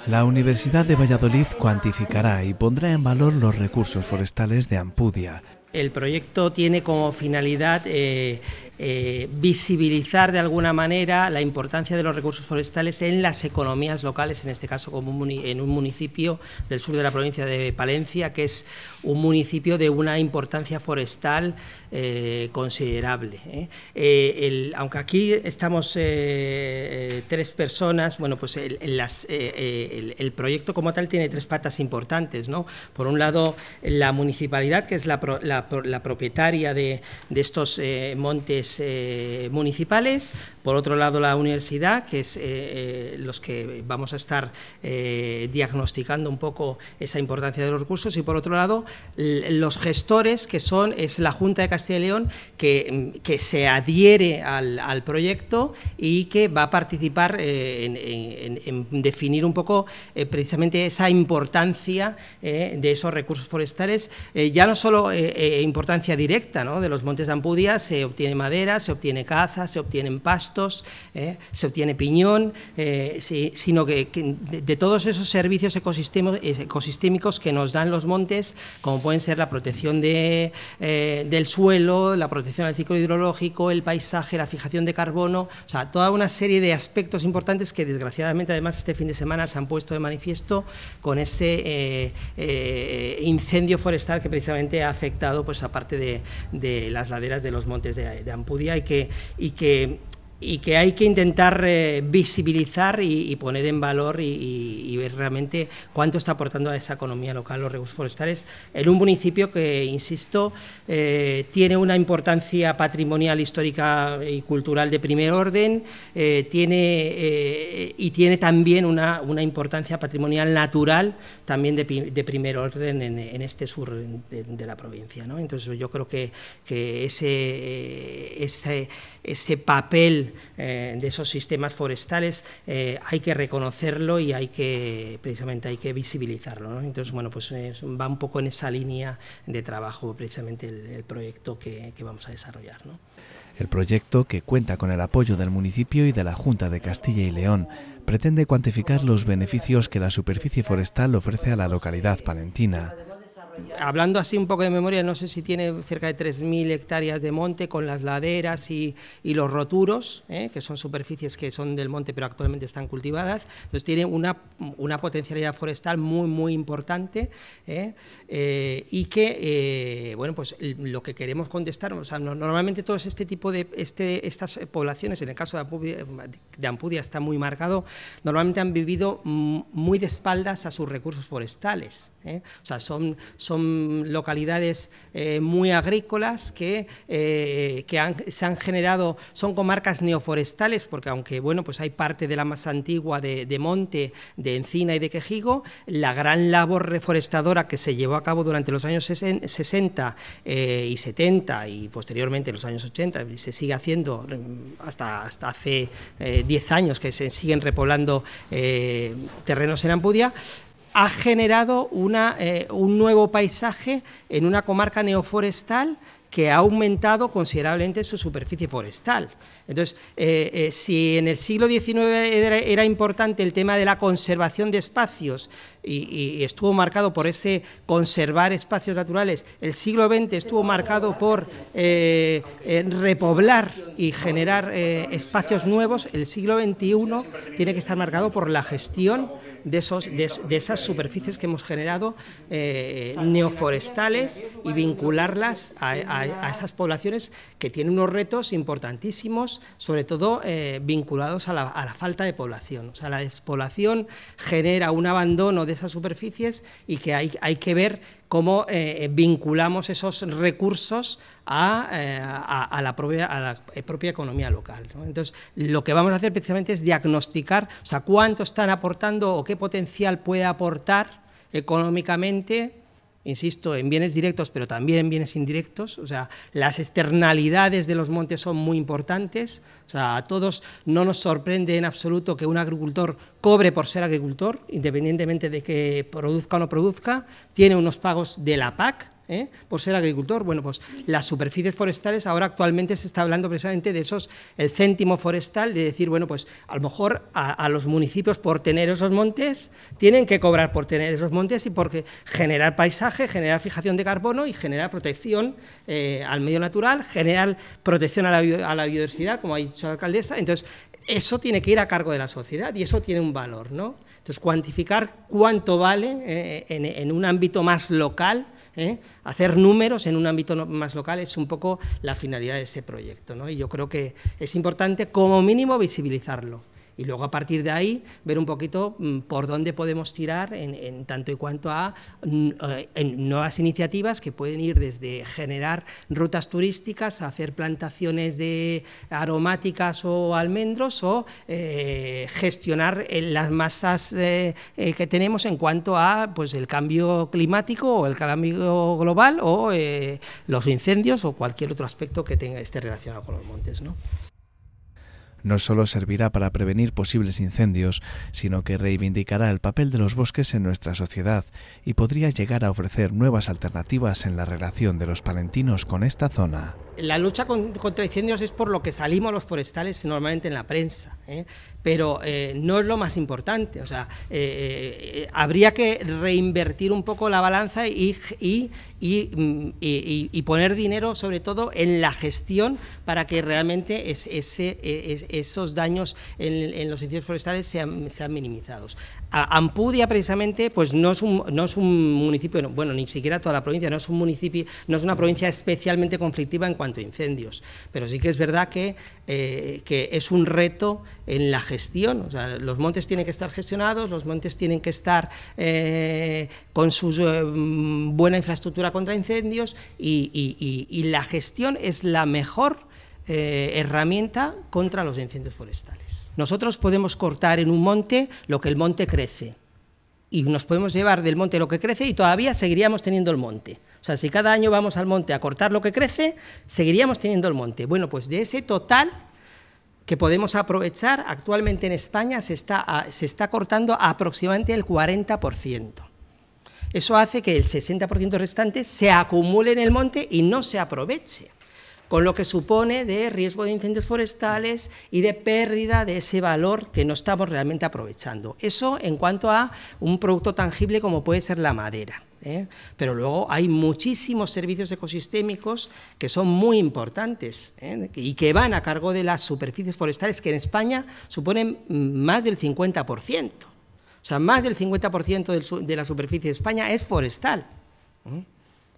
La Universidad de Valladolid cuantificará y pondrá en valor los recursos forestales de Ampudia. El proyecto tiene como finalidad visibilizar de alguna manera la importancia de los recursos forestales en las economías locales, en este caso como en un municipio del sur de la provincia de Palencia, que es un municipio de una importancia forestal considerable. Aunque aquí estamos tres personas, bueno, pues el proyecto como tal tiene tres patas importantes, ¿no? Por un lado, la municipalidad, que es la propietaria de estos montes municipales. Por otro lado, la universidad, que es los que vamos a estar diagnosticando un poco esa importancia de los recursos, y por otro lado, los gestores, que es la Junta de Castilla y León, que se adhiere al proyecto y que va a participar en definir un poco precisamente esa importancia de esos recursos forestales, ya no solo importancia directa, ¿no?, de los montes de Ampudia. Se obtiene madera, se obtiene caza, se obtienen pastos, se obtiene piñón, sino que de todos esos servicios ecosistémicos que nos dan los montes, como pueden ser la protección del suelo, la protección del ciclo hidrológico, el paisaje, la fijación de carbono, o sea, toda una serie de aspectos importantes que desgraciadamente además este fin de semana se han puesto de manifiesto con este incendio forestal que precisamente ha afectado, pues aparte de las laderas de los montes de Ampudia, y que hay que intentar visibilizar y poner en valor y ver realmente cuánto está aportando a esa economía local los recursos forestales en un municipio que, insisto, tiene una importancia patrimonial, histórica y cultural de primer orden, tiene también una importancia patrimonial natural también de primer orden en este sur de la provincia, ¿no? Entonces yo creo que ese papel de esos sistemas forestales hay que reconocerlo y precisamente hay que visibilizarlo, ¿no? Entonces, bueno, pues va un poco en esa línea de trabajo precisamente el proyecto que vamos a desarrollar, ¿no? El proyecto, que cuenta con el apoyo del municipio y de la Junta de Castilla y León, pretende cuantificar los beneficios que la superficie forestal ofrece a la localidad palentina. Hablando así un poco de memoria, no sé si tiene cerca de 3.000 hectáreas de monte con las laderas y los roturos, que son superficies que son del monte pero actualmente están cultivadas. Entonces tiene una potencialidad forestal muy, muy importante, y que, bueno, pues lo que queremos contestar, o sea, normalmente todos este tipo de estas poblaciones, en el caso de Ampudia está muy marcado, normalmente han vivido muy de espaldas a sus recursos forestales, o sea, son localidades muy agrícolas que se han generado, son comarcas neoforestales, porque aunque, bueno, pues hay parte de la más antigua de monte, de encina y de quejigo, la gran labor reforestadora que se llevó a cabo durante los años 60 y 70 y posteriormente en los años 80, y se sigue haciendo hasta hace 10 años que se siguen repoblando terrenos en Ampudia, ha generado un nuevo paisaje en una comarca neoforestal que ha aumentado considerablemente su superficie forestal. Entonces, si en el siglo XIX era importante el tema de la conservación de espacios y estuvo marcado por ese conservar espacios naturales, el siglo XX estuvo marcado por repoblar y generar espacios nuevos, el siglo XXI tiene que estar marcado por la gestión de esas superficies que hemos generado neoforestales y vincularlas a esas poblaciones que tienen unos retos importantísimos, sobre todo vinculados a la falta de población. O sea, la despoblación genera un abandono de esas superficies y que hay que ver cómo vinculamos esos recursos a la propia economía local, ¿no? Entonces, lo que vamos a hacer precisamente es diagnosticar, o sea, cuánto están aportando o qué potencial puede aportar económicamente, insisto, en bienes directos, pero también en bienes indirectos. O sea, las externalidades de los montes son muy importantes. O sea, a todos no nos sorprende en absoluto que un agricultor cobre por ser agricultor, independientemente de que produzca o no produzca. Tiene unos pagos de la PAC, por ser agricultor. Bueno, pues las superficies forestales, ahora actualmente se está hablando precisamente de esos, el céntimo forestal, de decir, bueno, pues a lo mejor a los municipios por tener esos montes, tienen que cobrar por tener esos montes y porque generar paisaje, generar fijación de carbono y generar protección al medio natural, generar protección a la biodiversidad, como ha dicho la alcaldesa. Entonces, eso tiene que ir a cargo de la sociedad y eso tiene un valor, ¿no? Entonces, cuantificar cuánto vale en un ámbito más local, hacer números en un ámbito más local es un poco la finalidad de ese proyecto, ¿no? Y yo creo que es importante, como mínimo, visibilizarlo. Y luego, a partir de ahí, ver un poquito por dónde podemos tirar en tanto y cuanto a nuevas iniciativas que pueden ir desde generar rutas turísticas, a hacer plantaciones de aromáticas o almendros, o gestionar las masas que tenemos en cuanto a pues, el cambio climático o el cambio global o los incendios o cualquier otro aspecto que esté relacionado con los montes, ¿no? No solo servirá para prevenir posibles incendios, sino que reivindicará el papel de los bosques en nuestra sociedad y podría llegar a ofrecer nuevas alternativas en la relación de los palentinos con esta zona. La lucha contra incendios es por lo que salimos los forestales normalmente en la prensa, pero no es lo más importante. O sea, habría que reinvertir un poco la balanza y poner dinero sobre todo en la gestión para que realmente esos daños en los incendios forestales sean minimizados. Ampudia precisamente pues no es un municipio, bueno, ni siquiera toda la provincia, no es un municipio, no es una provincia especialmente conflictiva en cuanto a incendios, pero sí que es verdad que es un reto en la gestión. O sea, los montes tienen que estar gestionados, los montes tienen que estar con su buena infraestructura contra incendios y la gestión es la mejor herramienta contra los incendios forestales. Nosotros podemos cortar en un monte lo que el monte crece y nos podemos llevar del monte lo que crece y todavía seguiríamos teniendo el monte. O sea, si cada año vamos al monte a cortar lo que crece, seguiríamos teniendo el monte. Bueno, pues de ese total que podemos aprovechar, actualmente en España se está cortando aproximadamente el 40%. Eso hace que el 60% restante se acumule en el monte y no se aproveche, con lo que supone de riesgo de incendios forestales y de pérdida de ese valor que no estamos realmente aprovechando. Eso en cuanto a un producto tangible como puede ser la madera. Pero luego hay muchísimos servicios ecosistémicos que son muy importantes y que van a cargo de las superficies forestales, que en España suponen más del 50%. O sea, más del 50% de la superficie de España es forestal.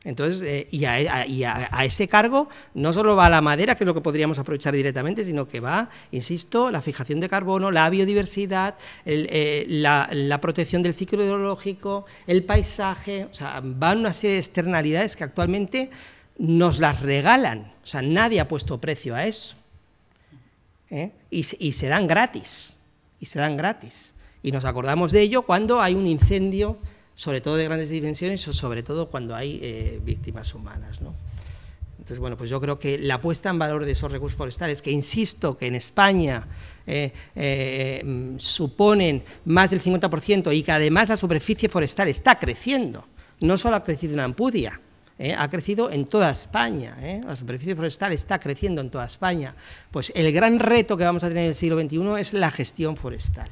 Entonces, a ese cargo no solo va la madera, que es lo que podríamos aprovechar directamente, sino que va, insisto, la fijación de carbono, la biodiversidad, la protección del ciclo hidrológico, el paisaje. O sea, van una serie de externalidades que actualmente nos las regalan. O sea, nadie ha puesto precio a eso. Y se dan gratis. Y nos acordamos de ello cuando hay un incendio, sobre todo de grandes dimensiones, o sobre todo cuando hay víctimas humanas, ¿no? Entonces, bueno, pues yo creo que la puesta en valor de esos recursos forestales, que insisto que en España suponen más del 50% y que además la superficie forestal está creciendo, no solo ha crecido en Ampudia, ha crecido en toda España, la superficie forestal está creciendo en toda España, pues el gran reto que vamos a tener en el siglo XXI es la gestión forestal,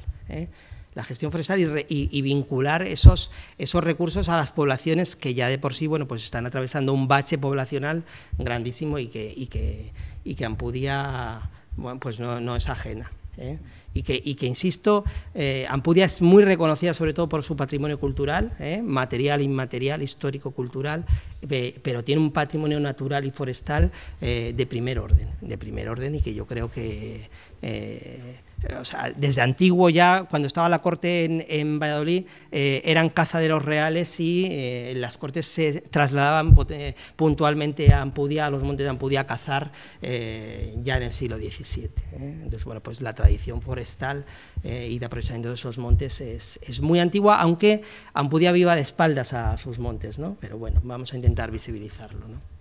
la gestión forestal y vincular esos recursos a las poblaciones que ya de por sí, bueno, pues están atravesando un bache poblacional grandísimo y que Ampudia, bueno, pues no es ajena. Y que insisto, Ampudia es muy reconocida sobre todo por su patrimonio cultural, material, inmaterial, histórico, cultural, pero tiene un patrimonio natural y forestal de primer orden y que yo creo que o sea, desde antiguo ya, cuando estaba la corte en Valladolid, eran cazaderos reales y las cortes se trasladaban puntualmente a Ampudia, a los montes de Ampudia, a cazar ya en el siglo XVII. Entonces, bueno, pues la tradición forestal y de aprovechamiento de esos montes es muy antigua, aunque Ampudia viva de espaldas a sus montes, ¿no? Pero bueno, vamos a intentar visibilizarlo, ¿no?